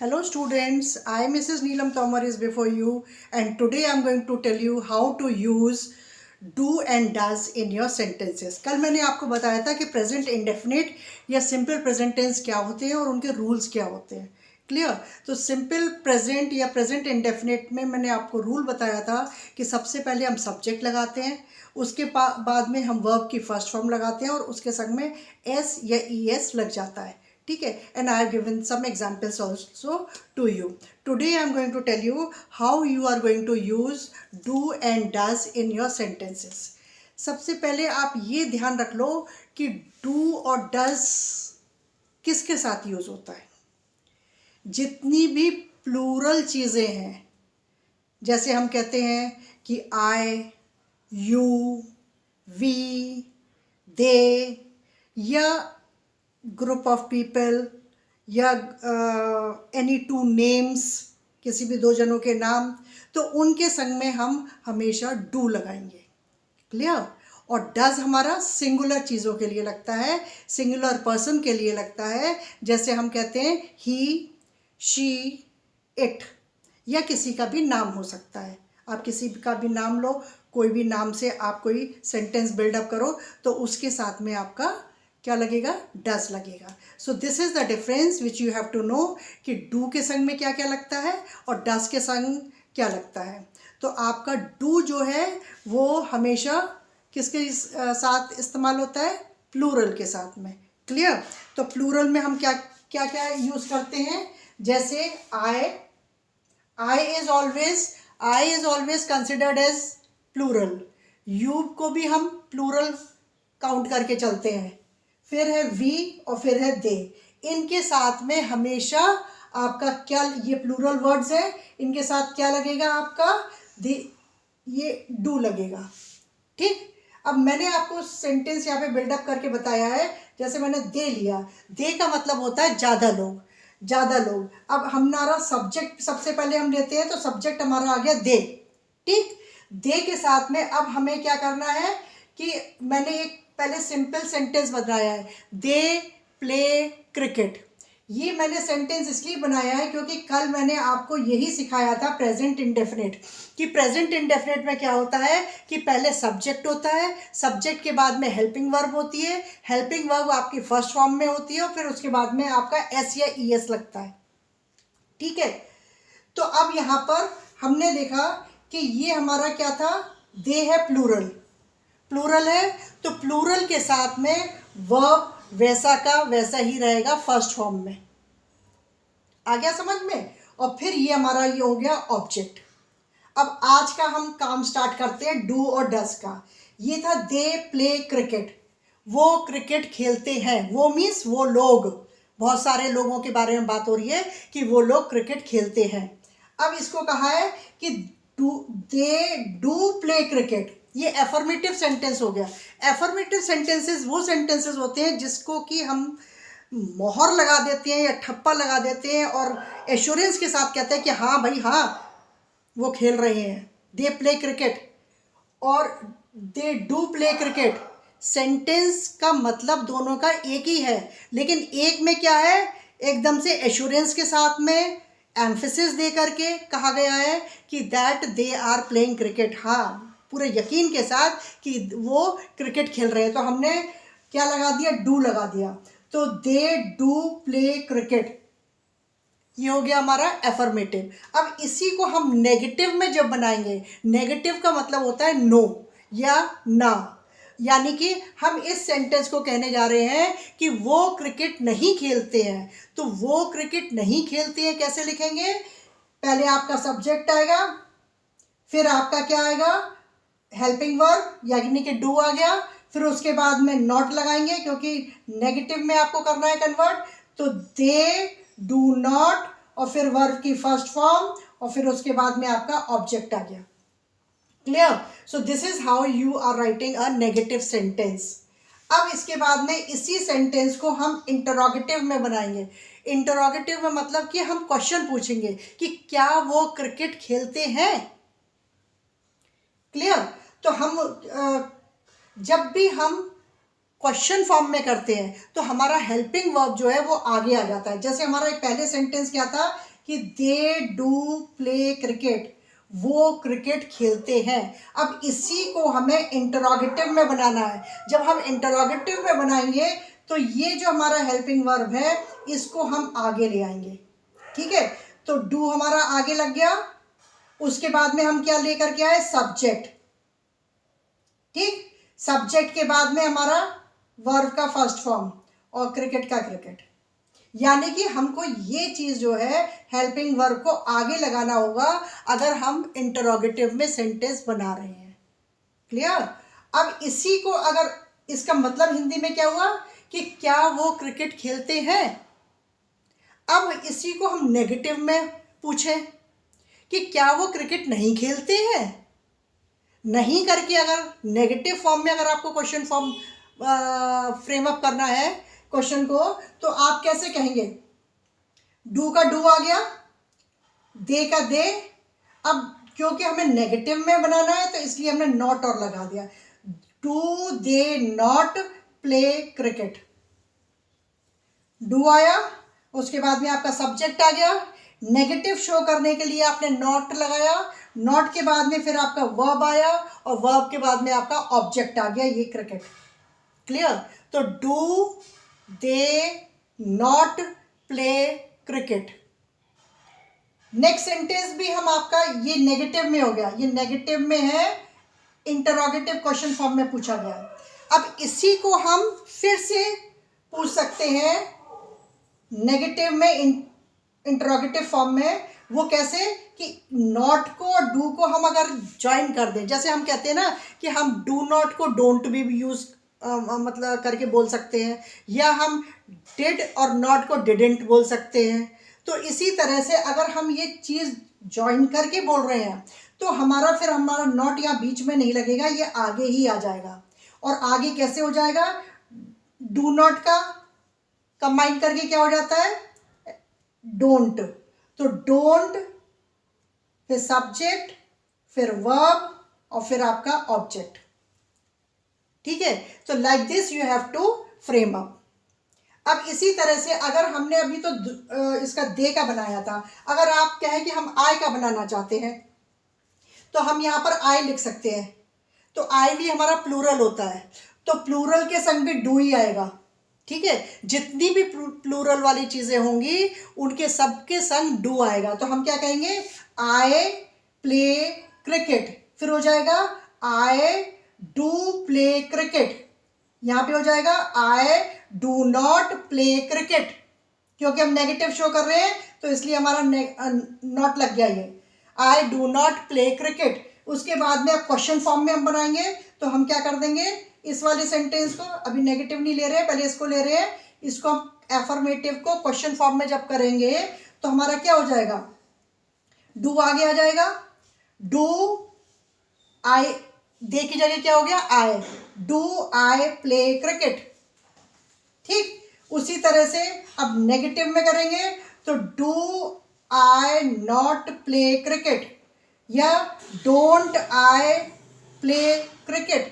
Hello students, I Mrs. Neelam Tomar is before you and today I am going to tell you how to use do and does in your sentences. कल मैंने आपको बताया था कि present indefinite या simple present tense क्या होते हैं और उनके रूल्स क्या होते हैं. क्लियर. तो सिंपल प्रेजेंट या प्रेजेंट इंडेफिनिट में मैंने आपको रूल बताया था कि सबसे पहले हम सब्जेक्ट लगाते हैं, उसके बाद में हम वर्ब की फर्स्ट फॉर्म लगाते हैं और उसके संग में एस या ई एस लग जाता है. ठीक है. And I have given some examples also to you. Today I am going to tell you how you are going to use do and does in your sentences. सबसे पहले आप ये ध्यान रख लो कि डू और डज किसके साथ यूज होता है. जितनी भी प्लूरल चीज़ें हैं, जैसे हम कहते हैं कि आई, यू, वी, दे, या ग्रुप ऑफ पीपल, या एनी टू नेम्स, किसी भी दो जनों के नाम, तो उनके संग में हम हमेशा डू लगाएंगे. क्लियर. और डज हमारा सिंगुलर चीज़ों के लिए लगता है, सिंगुलर पर्सन के लिए लगता है. जैसे हम कहते हैं ही, शी, इट, या किसी का भी नाम हो सकता है. आप किसी का भी नाम लो, कोई भी नाम से आप कोई सेंटेंस बिल्डअप करो तो उसके साथ में आपका क्या लगेगा, डज लगेगा. So this is the difference which you have to know कि डू के संग में क्या क्या लगता है और डज के संग क्या लगता है. तो आपका डू जो है वो हमेशा किसके साथ इस्तेमाल होता है, प्लूरल के साथ में. क्लियर. तो प्लूरल में हम क्या क्या क्या यूज़ करते हैं. जैसे I is always considered as plural. You को भी हम प्लूरल काउंट करके चलते हैं. फिर है वी और फिर है दे. इनके साथ में हमेशा आपका क्या, ये प्लूरल वर्ड्स है, इनके साथ क्या लगेगा आपका, ये डू लगेगा. ठीक. अब मैंने आपको सेंटेंस यहाँ पे बिल्डअप करके बताया है. जैसे मैंने दे लिया, दे का मतलब होता है ज़्यादा लोग, ज़्यादा लोग. अब हमारा सब्जेक्ट सबसे पहले हम लेते हैं, तो सब्जेक्ट हमारा आ गया दे. ठीक. दे के साथ में अब हमें क्या करना है कि मैंने एक पहले सिंपल सेंटेंस बनाया है, दे प्ले क्रिकेट. ये मैंने सेंटेंस इसलिए बनाया है क्योंकि कल मैंने आपको यही सिखाया था प्रेजेंट इंडेफिनिट, कि प्रेजेंट इंडेफिनिट में क्या होता है कि पहले सब्जेक्ट होता है, सब्जेक्ट के बाद में हेल्पिंग वर्ब होती है, हेल्पिंग वर्ब आपकी फर्स्ट फॉर्म में होती है और फिर उसके बाद में आपका एस या ई एस लगता है. ठीक है. तो अब यहाँ पर हमने देखा कि ये हमारा क्या था, दे है प्लूरल. प्लूरल है तो प्लूरल के साथ में वर्ब वैसा का वैसा ही रहेगा फर्स्ट फॉर्म में. आ गया समझ में. और फिर ये हमारा ये हो गया ऑब्जेक्ट. अब आज का हम काम स्टार्ट करते हैं डू और डज का. ये था दे प्ले क्रिकेट. वो क्रिकेट खेलते हैं, वो मीन्स वो लोग, बहुत सारे लोगों के बारे में बात हो रही है कि वो लोग क्रिकेट खेलते हैं. अब इसको कहा है कि दे डू प्ले क्रिकेट. ये एफर्मेटिव सेंटेंस हो गया. एफर्मेटिव सेंटेंसेस वो सेंटेंसेस होते हैं जिसको कि हम मोहर लगा देते हैं या ठप्पा लगा देते हैं और एश्योरेंस के साथ कहते हैं कि हाँ भाई हाँ वो खेल रहे हैं. दे प्ले क्रिकेट और they do play cricket. Sentence का मतलब दोनों का एक ही है, लेकिन एक में क्या है, एकदम से एश्योरेंस के साथ में एम्फेसिस दे करके कहा गया है कि that they are playing cricket. हाँ, पूरे यकीन के साथ कि वो क्रिकेट खेल रहे हैं. तो हमने क्या लगा दिया, डू लगा दिया. तो दे डू प्ले क्रिकेट, ये हो गया हमारा एफर्मेटिव. अब इसी को हम नेगेटिव में जब बनाएंगे, नेगेटिव का मतलब होता है नो या ना. यानी कि हम इस सेंटेंस को कहने जा रहे हैं कि वो क्रिकेट नहीं खेलते हैं. तो वो क्रिकेट नहीं खेलते हैं कैसे लिखेंगे, पहले आपका सब्जेक्ट आएगा, फिर आपका क्या आएगा, हेल्पिंग वर्ब यानी कि डू आ गया, फिर उसके बाद में नॉट लगाएंगे क्योंकि नेगेटिव में आपको करना है कन्वर्ट. तो दे डू नॉट और फिर वर्ब की फर्स्ट फॉर्म और फिर उसके बाद में आपका ऑब्जेक्ट आ गया. Clear. So this is how you are writing a negative sentence. अब इसके बाद में इसी सेंटेंस को हम इंटरोगेटिव में बनाएंगे. इंटरोगेटिव में मतलब कि हम क्वेश्चन पूछेंगे कि क्या वो क्रिकेट खेलते हैं. क्लियर. तो हम जब भी हम क्वेश्चन फॉर्म में करते हैं तो हमारा हेल्पिंग वर्ब जो है वो आगे आ जाता है। जैसे हमारा एक पहले सेंटेंस क्या था कि दे डू प्ले क्रिकेट, वो क्रिकेट खेलते हैं। अब इसी को हमें इंटरोगेटिव में बनाना है। जब हम इंटरोगेटिव में बनाएंगे तो ये जो हमारा हेल्पिंग वर्ब है इसको हम आगे ले आएंगे। ठीक है, तो डू हमारा आगे लग गया, उसके बाद में हम क्या लेकर के आए, सब्जेक्ट। ठीक, सब्जेक्ट के बाद में हमारा वर्ब का फर्स्ट फॉर्म और क्रिकेट का क्रिकेट। यानी कि हमको ये चीज जो है हेल्पिंग वर्ब को आगे लगाना होगा अगर हम इंटरोगेटिव में सेंटेंस बना रहे हैं। क्लियर। अब इसी को अगर, इसका मतलब हिंदी में क्या हुआ कि क्या वो क्रिकेट खेलते हैं। अब इसी को हम नेगेटिव में पूछें कि क्या वो क्रिकेट नहीं खेलते हैं। नहीं करके अगर नेगेटिव फॉर्म में अगर आपको क्वेश्चन फॉर्म फ्रेम अप करना है क्वेश्चन को, तो आप कैसे कहेंगे, डू का डू आ गया, दे का दे। अब क्योंकि हमें नेगेटिव में बनाना है तो इसलिए हमने नॉट और लगा दिया, do they not play cricket. Do आया, उसके बाद में आपका सब्जेक्ट आ गया, नेगेटिव शो करने के लिए आपने नॉट लगाया, नॉट के बाद में फिर आपका वर्ब आया और वर्ब के बाद में आपका ऑब्जेक्ट आ गया, ये क्रिकेट। क्लियर। तो do they not play cricket. Next sentence भी हम आपका, ये नेगेटिव में हो गया, ये नेगेटिव में है, इंटरोगेटिव क्वेश्चन फॉर्म में पूछा गया। अब इसी को हम फिर से पूछ सकते हैं नेगेटिव में इंटरोगेटिव फॉर्म में। वो कैसे कि नॉट को और डू को हम अगर ज्वाइन कर दें, जैसे हम कहते हैं ना कि हम डू नॉट को डोंट भी यूज मतलब करके बोल सकते हैं, या हम डिड और नॉट को डिडंट बोल सकते हैं। तो इसी तरह से अगर हम ये चीज़ ज्वाइन करके बोल रहे हैं तो फिर हमारा नॉट यहाँ बीच में नहीं लगेगा, ये आगे ही आ जाएगा। और आगे कैसे हो जाएगा, डू नॉट का कंबाइन करके क्या हो जाता है, डोंट। तो डोंट, फिर सब्जेक्ट, फिर वर्ब और फिर आपका ऑब्जेक्ट। ठीक है, तो like this you have to frame up. अब इसी तरह से अगर हमने अभी तो इसका दे का बनाया था, अगर आप कहें कि हम आई का बनाना चाहते हैं तो हम यहाँ पर आई लिख सकते हैं। तो आई भी हमारा प्लूरल होता है, तो प्लूरल के संग भी डू ही आएगा। ठीक है, जितनी भी प्लूरल वाली चीज़ें होंगी उनके सबके संग डू आएगा। तो हम क्या कहेंगे, आई प्ले क्रिकेट, फिर हो जाएगा आई डू प्ले क्रिकेट। यहाँ पे हो जाएगा I do not play cricket, क्योंकि हम नेगेटिव शो कर रहे हैं तो इसलिए हमारा नॉट लग गया ये, I do not play cricket. उसके बाद में अब क्वेश्चन फॉर्म में हम बनाएंगे तो हम क्या कर देंगे, इस वाले सेंटेंस को अभी नेगेटिव नहीं ले रहे हैं, पहले इसको ले रहे हैं, इसको हम एफर्मेटिव को क्वेश्चन फॉर्म में जब करेंगे तो हमारा क्या हो जाएगा, डू आगे आ जाएगा। डू आई, दे की जगह क्या हो गया, I, do I play cricket. ठीक, उसी तरह से अब नेगेटिव में करेंगे तो do I not play cricket या don't I play cricket.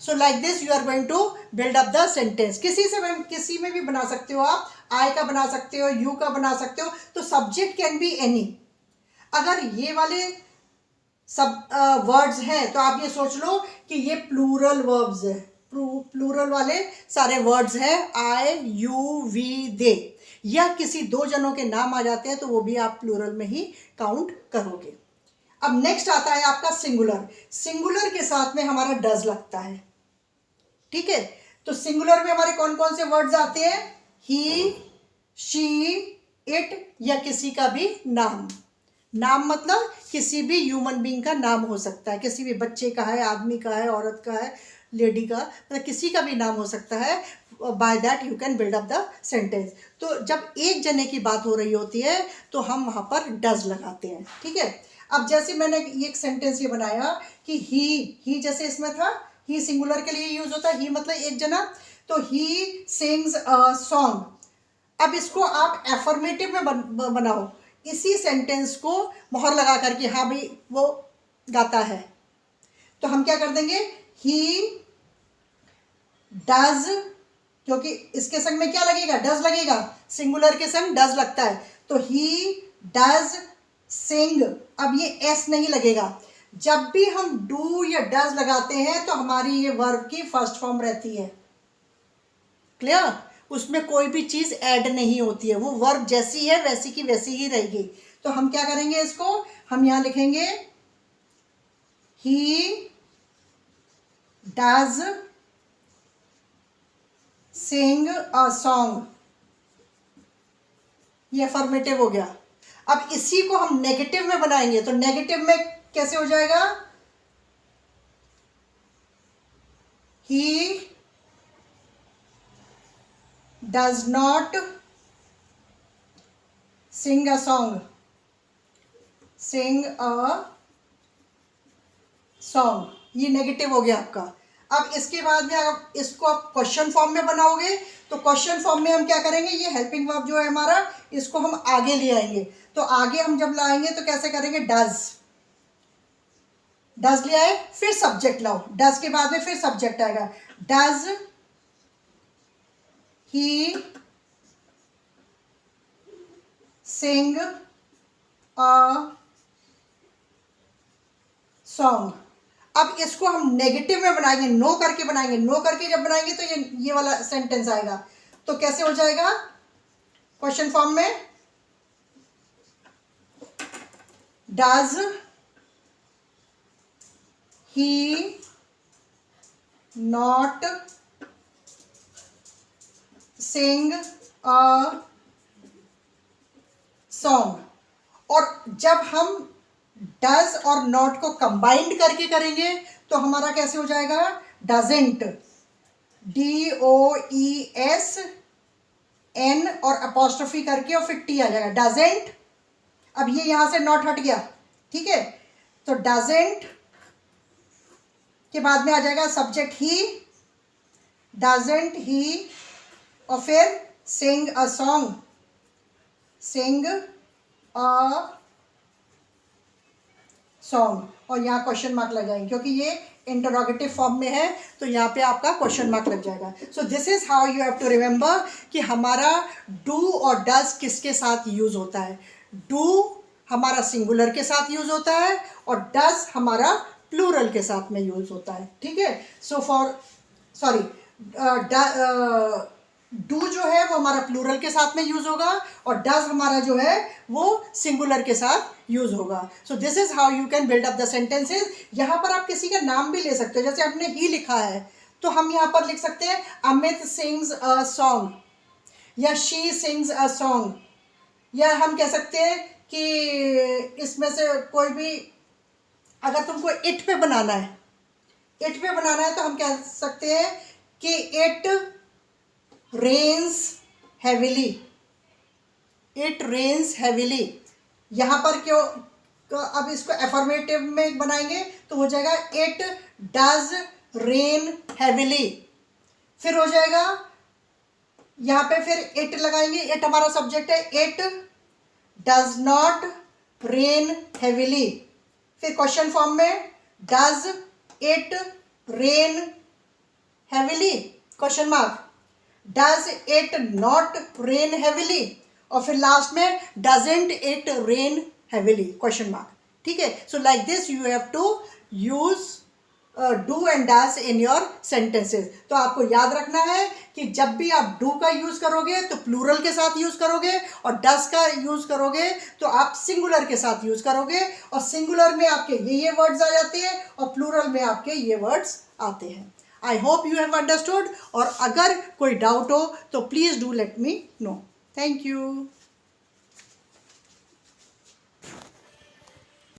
So like this you are going to build up the sentence. किसी में भी बना सकते हो आप, आई का बना सकते हो, यू का बना सकते हो, तो सब्जेक्ट कैन बी एनी। अगर ये वाले सब वर्ड्स हैं तो आप ये सोच लो कि ये प्लूरल वर्ब्स है, प्लूरल वाले सारे वर्ड्स हैं, आई यू वी दे, या किसी दो जनों के नाम आ जाते हैं तो वो भी आप प्लूरल में ही काउंट करोगे। अब नेक्स्ट आता है आपका सिंगुलर। सिंगुलर के साथ में हमारा डज लगता है। ठीक है, तो सिंगुलर में हमारे कौन कौन से वर्ड्स आते हैं, ही, शी, इट, या किसी का भी नाम। नाम मतलब किसी भी ह्यूमन बीइंग का नाम हो सकता है, किसी भी बच्चे का है, आदमी का है, औरत का है, लेडी का, मतलब किसी का भी नाम हो सकता है। By that you can build up the sentence. तो जब एक जने की बात हो रही होती है तो हम वहाँ पर डज लगाते हैं। ठीक है, अब जैसे मैंने एक सेंटेंस ये बनाया कि ही जैसे इसमें था, ही सिंगुलर के लिए यूज होता है, ही मतलब एक जना, तो ही सिंग्स अ सॉन्ग। अब इसको आप एफर्मेटिव में बनाओ, इसी सेंटेंस को मोहर लगा करके, हाँ भाई वो गाता है, तो हम क्या कर देंगे, ही डज, क्योंकि इसके संग में क्या लगेगा, डज लगेगा, सिंगुलर के संग डज लगता है, तो ही डज सिंग। अब ये एस नहीं लगेगा। जब भी हम डू या डज लगाते हैं तो हमारी ये वर्ब की फर्स्ट फॉर्म रहती है। क्लियर? उसमें कोई भी चीज़ ऐड नहीं होती है, वो वर्ब जैसी है वैसी की वैसी ही रहेगी। तो हम क्या करेंगे, इसको हम यहां लिखेंगे he does sing a song. ये अफर्मेटिव हो गया। अब इसी को हम नेगेटिव में बनाएंगे, तो नेगेटिव में कैसे हो जाएगा, he does not sing a song, sing a song. ये नेगेटिव हो गया आपका। अब इसके बाद में आप इसको आप क्वेश्चन फॉर्म में बनाओगे, तो क्वेश्चन फॉर्म में हम क्या करेंगे, ये हेल्पिंग वर्ब जो है हमारा, इसको हम आगे ले आएंगे। तो आगे हम जब लाएंगे तो कैसे करेंगे, डज, डज ले आए, फिर सब्जेक्ट लाओ, डज के बाद में फिर सब्जेक्ट आएगा, does he Singh a song. अब इसको हम नेगेटिव में बनाएंगे, नो करके बनाएंगे। नो करके जब बनाएंगे तो ये वाला सेंटेंस आएगा। तो कैसे हो जाएगा क्वेश्चन फॉर्म में, does he not sing a song. और जब हम डज और नॉट को कंबाइंड करके करेंगे तो हमारा कैसे हो जाएगा, डजेंट, DOESN और अपोस्ट्रोफी करके और फिर टी आ जाएगा, डजेंट। अब ये यहां से नॉट हट गया, ठीक है, तो डजेंट के बाद में आ जाएगा सब्जेक्ट ही, डजेंट ही, और फिर सिंग a song, sing a song, और यहाँ क्वेश्चन मार्क लग जाएंगे क्योंकि ये इंटरोगेटिव फॉर्म में है, तो यहाँ पे आपका क्वेश्चन मार्क लग जाएगा। So this is how you have to remember कि हमारा डू और डज किसके साथ यूज होता है। डू हमारा सिंगुलर के साथ यूज होता है और डज हमारा प्लूरल के साथ में यूज होता है, ठीक है। सो डू जो है वो हमारा प्लूरल के साथ में यूज होगा और डज हमारा जो है वो सिंगुलर के साथ यूज होगा। सो this is how you can build up the sentences. यहाँ पर आप किसी का नाम भी ले सकते हो, जैसे हमने ही लिखा है तो हम यहाँ पर लिख सकते हैं अमित सिंग्स अ सॉन्ग, या शी सिंग्स अ सॉन्ग, या हम कह सकते हैं कि इसमें से कोई भी, अगर तुमको इट पे बनाना है, इट पे बनाना है तो हम कह सकते हैं कि it rains heavily, it rains heavily. यहाँ पर क्यों, अब इसको एफर्मेटिव में बनाएंगे तो हो जाएगा इट डज रेन हैविली। फिर हो जाएगा यहाँ पे फिर इट लगाएंगे, इट हमारा सब्जेक्ट है, it does not rain heavily. फिर क्वेश्चन फॉर्म में does it rain heavily, question mark, does it not rain heavily, और फिर लास्ट में doesn't it rain heavily, question mark, ठीक है। So like this you have to use do and does in your sentences. तो आपको याद रखना है कि जब भी आप डू का यूज करोगे तो प्लूरल के साथ यूज करोगे, और डज का यूज करोगे तो आप सिंगुलर के साथ यूज करोगे, और सिंगुलर में आपके ये वर्ड्स आ जाते हैं और प्लूरल में आपके ये वर्ड्स आते हैं। I hope you have understood, और अगर कोई डाउट हो तो please do let me know. Thank you.